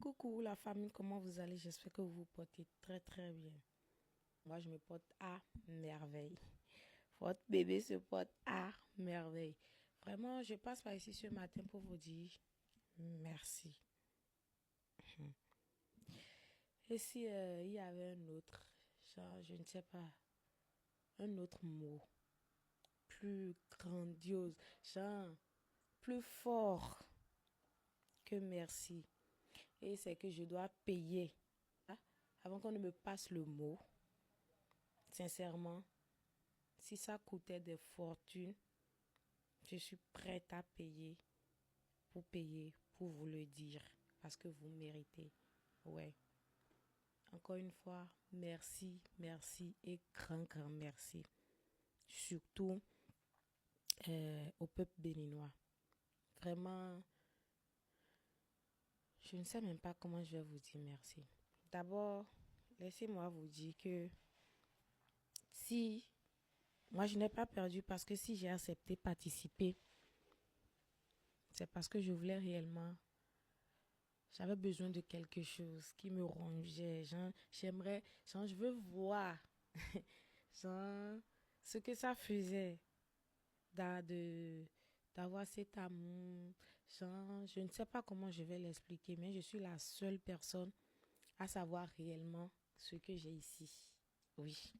Coucou la famille, comment vous allez? J'espère que vous vous portez très très bien. Moi, je me porte à merveille. Votre bébé se porte à merveille. Vraiment, je passe par ici ce matin pour vous dire merci. Et si il y avait un autre, genre, je ne sais pas, un autre mot plus grandiose, genre, plus fort que merci. Et c'est que je dois payer. Ah, avant qu'on ne me passe le mot, sincèrement, si ça coûtait des fortunes, je suis prête à payer, pour vous le dire, parce que vous méritez. Ouais. Encore une fois, merci, merci et grand merci. Surtout au peuple béninois. Vraiment, je ne sais même pas comment je vais vous dire merci. D'abord, laissez-moi vous dire que si moi je n'ai pas perdu parce que si j'ai accepté participer, c'est parce que je voulais réellement. J'avais besoin de quelque chose qui me rongeait. Genre, j'aimerais, genre, je veux voir, genre, ce que ça faisait d'avoir cet amour. Genre, je ne sais pas comment je vais l'expliquer, mais je suis la seule personne à savoir réellement ce que j'ai ici. Oui,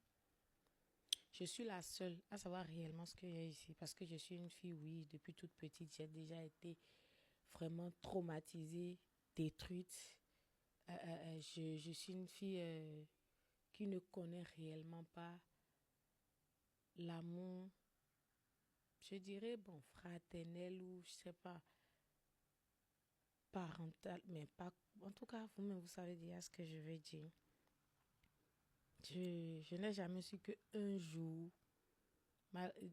je suis la seule à savoir réellement ce que j'ai ici. Parce que je suis une fille, oui, depuis toute petite, j'ai déjà été vraiment traumatisée, détruite. Je suis une fille qui ne connaît réellement pas l'amour, je dirais, bon, fraternel ou je sais pas, parental, mais pas, en tout cas, vous-même, vous savez déjà ce que je veux dire. Je n'ai jamais su que un jour,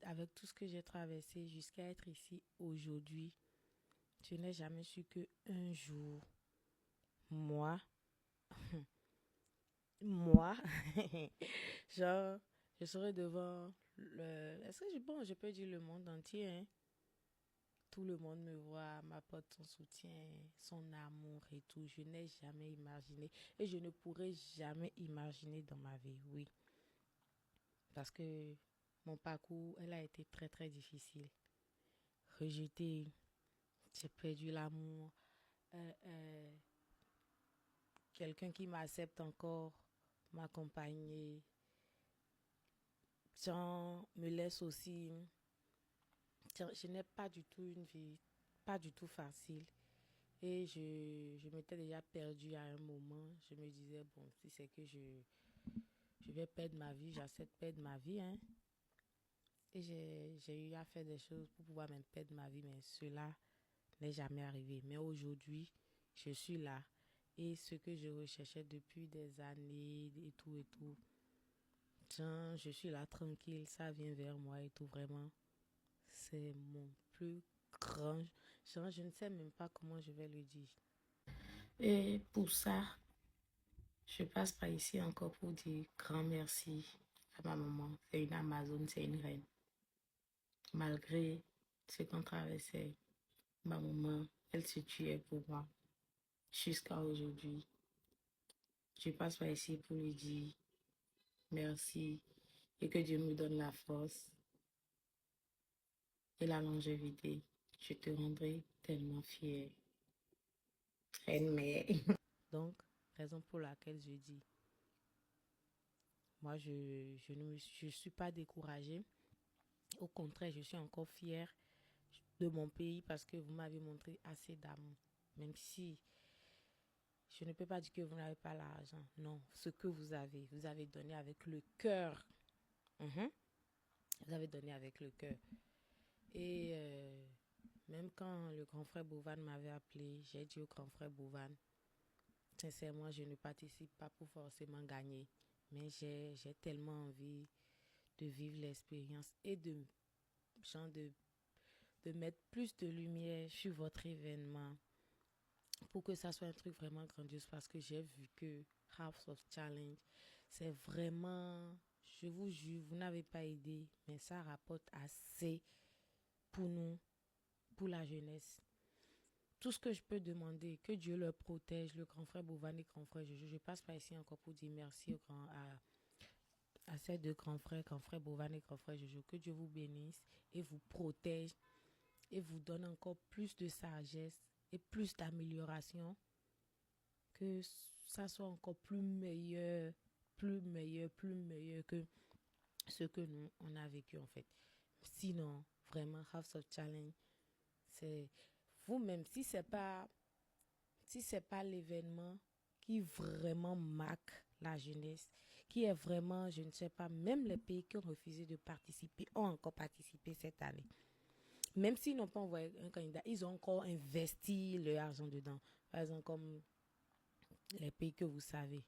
avec tout ce que j'ai traversé jusqu'à être ici aujourd'hui, je n'ai jamais su que un jour, moi, moi, genre, je serai devant est-ce que bon, je peux dire le monde entier, hein? Tout le monde me voit, m'apporte son soutien, son amour et tout. Je n'ai jamais imaginé et je ne pourrai jamais imaginer dans ma vie, oui. Parce que mon parcours, elle a été très très difficile. Rejetée, j'ai perdu l'amour. Euh, euh, Quelqu'un qui m'accepte encore, m'accompagner. Genre, me laisse aussi. Je n'ai pas du tout une vie, pas du tout facile. Et je m'étais déjà perdue à un moment. Je me disais, bon, si c'est que je vais perdre ma vie, j'accepte de perdre ma vie, hein. Et j'ai eu à faire des choses pour pouvoir même perdre ma vie, mais cela n'est jamais arrivé. Mais aujourd'hui, je suis là. Et ce que je recherchais depuis des années et tout, genre, je suis là tranquille, ça vient vers moi et tout, vraiment. C'est mon plus grand. Genre, je ne sais même pas comment je vais le dire. Et pour ça, je passe par ici encore pour dire grand merci à ma maman. C'est une Amazone, c'est une reine. Malgré ce qu'on traversait, ma maman, elle se tuait pour moi jusqu'à aujourd'hui. Je passe par ici pour lui dire merci et que Dieu me donne la force et la longévité. Je te rendrai tellement fière. Reine mère. Donc, raison pour laquelle je dis, moi, je suis pas découragée. Au contraire, je suis encore fière de mon pays parce que vous m'avez montré assez d'amour. Même si je ne peux pas dire que vous n'avez pas l'argent. Non, ce que vous avez donné avec le cœur. Mhm. Vous avez donné avec le cœur. Et même quand le grand frère Bouvan m'avait appelé, j'ai dit au grand frère Bouvan, sincèrement, je ne participe pas pour forcément gagner. Mais j'ai tellement envie de vivre l'expérience et genre de mettre plus de lumière sur votre événement pour que ça soit un truc vraiment grandiose parce que j'ai vu que House of Challenge, c'est vraiment, je vous jure, vous n'avez pas aidé, mais ça rapporte assez pour nous, pour la jeunesse. Tout ce que je peux demander, que Dieu leur protège, le grand frère Bovan et le grand frère Jojo. Je passe par ici encore pour dire merci à ces deux grands frères Bovan et grand frère Jojo. Que Dieu vous bénisse et vous protège et vous donne encore plus de sagesse et plus d'amélioration. Que ça soit encore plus meilleur, plus meilleur, plus meilleur que ce que nous, on a vécu en fait. Sinon, vraiment, House of Challenge, c'est vous-même, si c'est pas l'événement qui vraiment marque la jeunesse, qui est vraiment, je ne sais pas, même les pays qui ont refusé de participer ont encore participé cette année. Même s'ils n'ont pas envoyé un candidat, ils ont encore investi leur argent dedans. Par exemple, comme les pays que vous savez,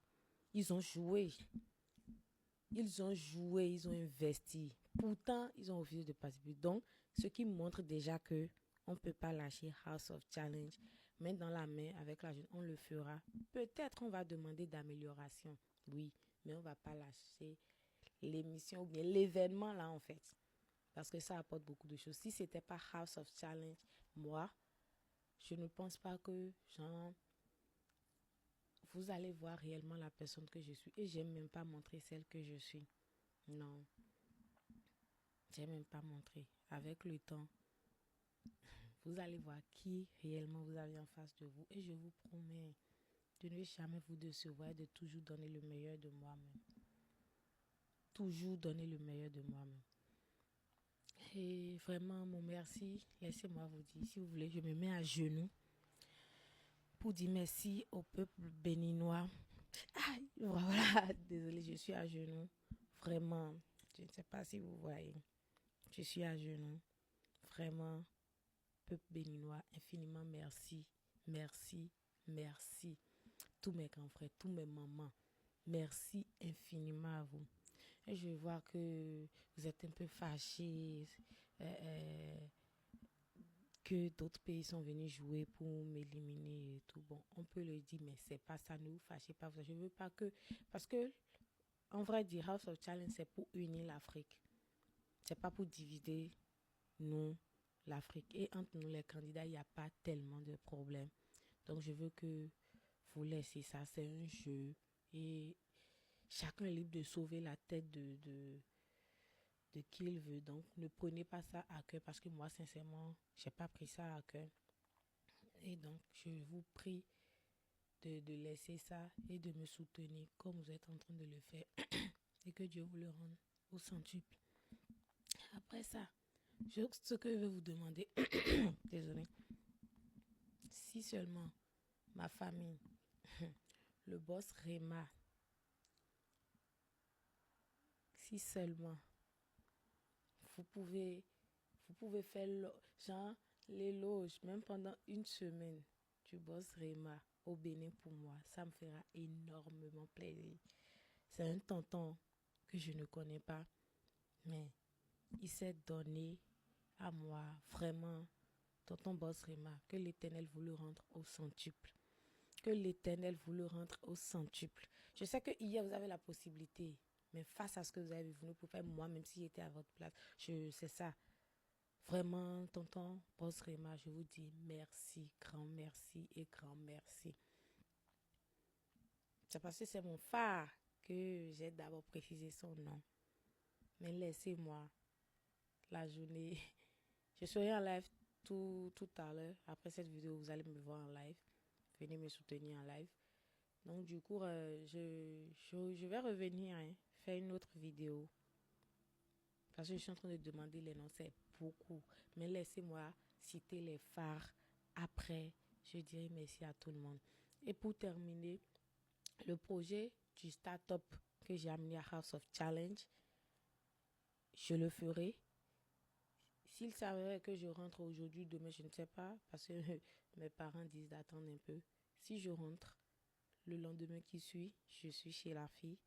ils ont joué, ils ont investi. Pourtant, ils ont refusé de participer. Donc, ce qui montre déjà que on ne peut pas lâcher House of Challenge. Main dans la main avec la jeune, on le fera. Peut-être on va demander d'amélioration, oui, mais on ne va pas lâcher l'émission ou bien l'événement là en fait. Parce que ça apporte beaucoup de choses. Si c'était pas House of Challenge, moi, je ne pense pas que genre, vous allez voir réellement la personne que je suis. Et j'aime même pas montrer celle que je suis. Non, j'aime même pas montrer. Avec le temps, vous allez voir qui réellement vous avez en face de vous. Et je vous promets de ne jamais vous décevoir et de toujours donner le meilleur de moi-même. Toujours donner le meilleur de moi-même. Et vraiment, mon merci, laissez-moi vous dire, si vous voulez, je me mets à genoux pour dire merci au peuple béninois. Ah, voilà, désolée, je suis à genoux. Vraiment, je ne sais pas si vous voyez. Je suis à genoux. Vraiment, peuple béninois, infiniment merci. Merci, merci. Tous mes grands frères, tous mes mamans, merci infiniment à vous. Et je vois que vous êtes un peu fâchés, que d'autres pays sont venus jouer pour m'éliminer et tout. Bon, on peut le dire, mais c'est pas ça, ne vous fâchez pas. Je veux pas que... Parce que, en vrai, dire House of Challenge, c'est pour unir l'Afrique. C'est pas pour diviser nous, l'Afrique. Et entre nous, les candidats, il n'y a pas tellement de problèmes. Donc, je veux que vous laissiez ça. C'est un jeu. Et chacun est libre de sauver la tête de qui il veut. Donc, ne prenez pas ça à cœur parce que moi, sincèrement, j'ai pas pris ça à cœur. Et donc, je vous prie de laisser ça et de me soutenir comme vous êtes en train de le faire. Et que Dieu vous le rende au centuple. Après ça, ce que je vais vous demander, désolé, si seulement ma famille, le boss Réma, si seulement vous pouvez, vous pouvez faire genre l'éloge, même pendant une semaine, du boss Réma au Bénin pour moi, ça me fera énormément plaisir. C'est un tonton que je ne connais pas, mais il s'est donné à moi, vraiment, tonton boss Réma, que l'Éternel vous le rende au centuple. Que l'Éternel vous le rende au centuple. Je sais que hier vous avez la possibilité, mais face à ce que vous avez vu, vous ne pouvez pas, moi, même si j'étais à votre place, c'est ça. Vraiment, tonton boss Réma, je vous dis merci, grand merci et grand merci. C'est parce que c'est mon phare que j'ai d'abord précisé son nom. Mais laissez-moi la journée. Je serai en live tout à l'heure. Après cette vidéo, vous allez me voir en live. Venez me soutenir en live. Donc, du coup, je vais revenir, hein, faire une autre vidéo. Parce que je suis en train de demander les noms, c'est beaucoup. Mais laissez-moi citer les phares. Après, je dirai merci à tout le monde. Et pour terminer, le projet du start-up que j'ai amené à House of Challenge, je le ferai. S'il s'avérait que je rentre aujourd'hui, demain, je ne sais pas, parce que mes parents disent d'attendre un peu. Si je rentre, le lendemain qui suit, je suis chez la fille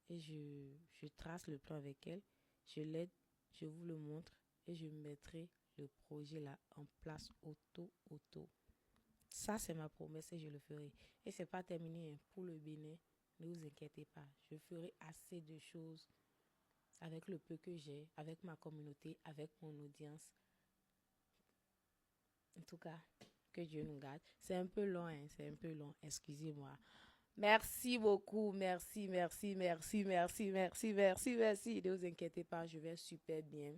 et je trace le plan avec elle. Je l'aide, je vous le montre et je mettrai le projet là en place auto. Ça, c'est ma promesse et je le ferai. Et c'est pas terminé, hein. Pour le Bénin, ne vous inquiétez pas. Je ferai assez de choses avec le peu que j'ai, avec ma communauté, avec mon audience. En tout cas, Que Dieu nous garde. C'est un peu long, hein, c'est un peu long. Excusez-moi. Merci beaucoup. Merci, merci, merci, merci, merci, merci, merci. Ne vous inquiétez pas, je vais super bien.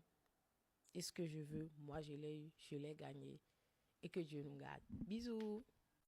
Et ce que je veux, moi, je l'ai eu, je l'ai gagné. Et que Dieu nous garde. Bisous.